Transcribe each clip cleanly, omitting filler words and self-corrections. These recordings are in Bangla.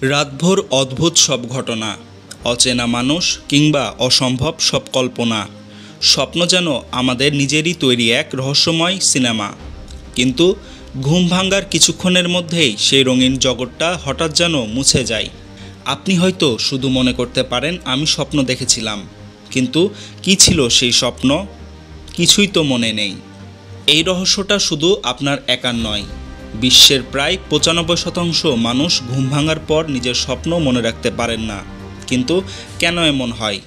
রাতভর অদ্ভুত সব ঘটনা, অচেনা মানুষ কিংবা অসম্ভব সব কল্পনা। স্বপ্ন যেন আমাদের নিজেরই তৈরি এক রহস্যময় সিনেমা। কিন্তু ঘুম ভাঙার কিছুক্ষণের মধ্যেই সেই রঙিন জগৎটা হঠাৎ যেন মুছে যায়। আপনি হয়তো শুধু মনে করতে পারেন আমি স্বপ্ন দেখেছিলাম, কিন্তু কী ছিল সেই স্বপ্ন? কিছুই তো মনে নেই। এই রহস্যটা শুধু আপনার একার নয়। বিশ্বের প্রায় ৯৫% মানুষ ঘুম ভাঙার পর নিজের স্বপ্ন মনে রাখতে পারেন না। কিন্তু কেন এমন হয়?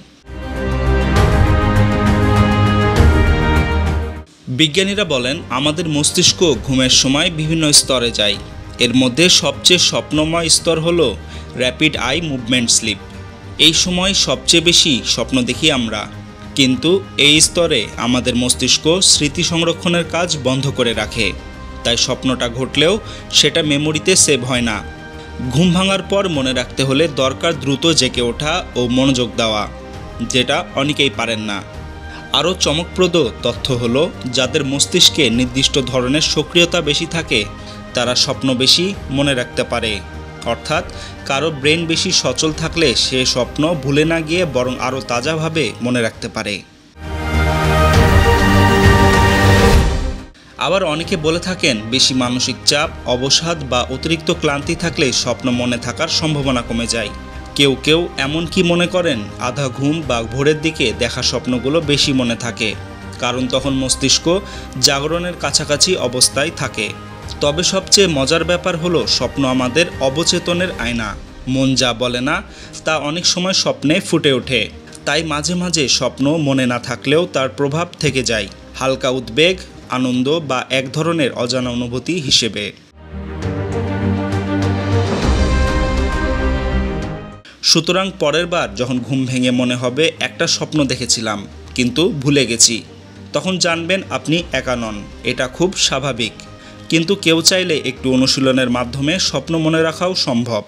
বিজ্ঞানীরা বলেন আমাদের মস্তিষ্ক ঘুমের সময় বিভিন্ন স্তরে যায়। এর মধ্যে সবচেয়ে স্বপ্নময় স্তর হলো র্যাপিড আই মুভমেন্ট স্লিপ। এই সময় সবচেয়ে বেশি স্বপ্ন দেখি আমরা। কিন্তু এই স্তরে আমাদের মস্তিষ্ক স্মৃতি সংরক্ষণের কাজ বন্ধ করে রাখে। তাই স্বপ্নটা ঘটলেও সেটা মেমোরিতে সেভ হয় না। ঘুম ভাঙার পর মনে রাখতে হলে দরকার দ্রুত জেগে ওঠা ও মনোযোগ দেওয়া, যেটা অনেকেই পারেন না। আরও চমকপ্রদ তথ্য হলো, যাদের মস্তিষ্কে নির্দিষ্ট ধরনের সক্রিয়তা বেশি থাকে তারা স্বপ্ন বেশি মনে রাখতে পারে। অর্থাৎ কারো ব্রেন বেশি সচল থাকলে সে স্বপ্ন ভুলে না গিয়ে বরং আরও তাজাভাবে মনে রাখতে পারে। আবার অনেকে বলে থাকেন বেশি মানসিক চাপ, অবসাদ বা অতিরিক্ত ক্লান্তি থাকলে স্বপ্ন মনে থাকার সম্ভাবনা কমে যায়। কেউ কেউ এমনকি মনে করেন আধা ঘুম বা ভোরের দিকে দেখা স্বপ্নগুলো বেশি মনে থাকে, কারণ তখন মস্তিষ্ক জাগরণের কাছাকাছি অবস্থায় থাকে। তবে সবচেয়ে মজার ব্যাপার হলো স্বপ্ন আমাদের অবচেতনের আয়না। মন যা বলে না তা অনেক সময় স্বপ্নে ফুটে ওঠে। তাই মাঝে মাঝে স্বপ্ন মনে না থাকলেও তার প্রভাব থেকে যায়, হালকা উদ্বেগ, আনন্দ বা এক ধরনের অজানা অনুভূতি হিসেবে। সুতরাং পরের বার যখন ঘুম ভেঙে মনে হবে একটা স্বপ্ন দেখেছিলাম কিন্তু ভুলে গেছি, তখন জানবেন আপনি একা নন। এটা খুব স্বাভাবিক। কিন্তু কেউ চাইলে একটু অনুশীলনের মাধ্যমে স্বপ্ন মনে রাখাও সম্ভব।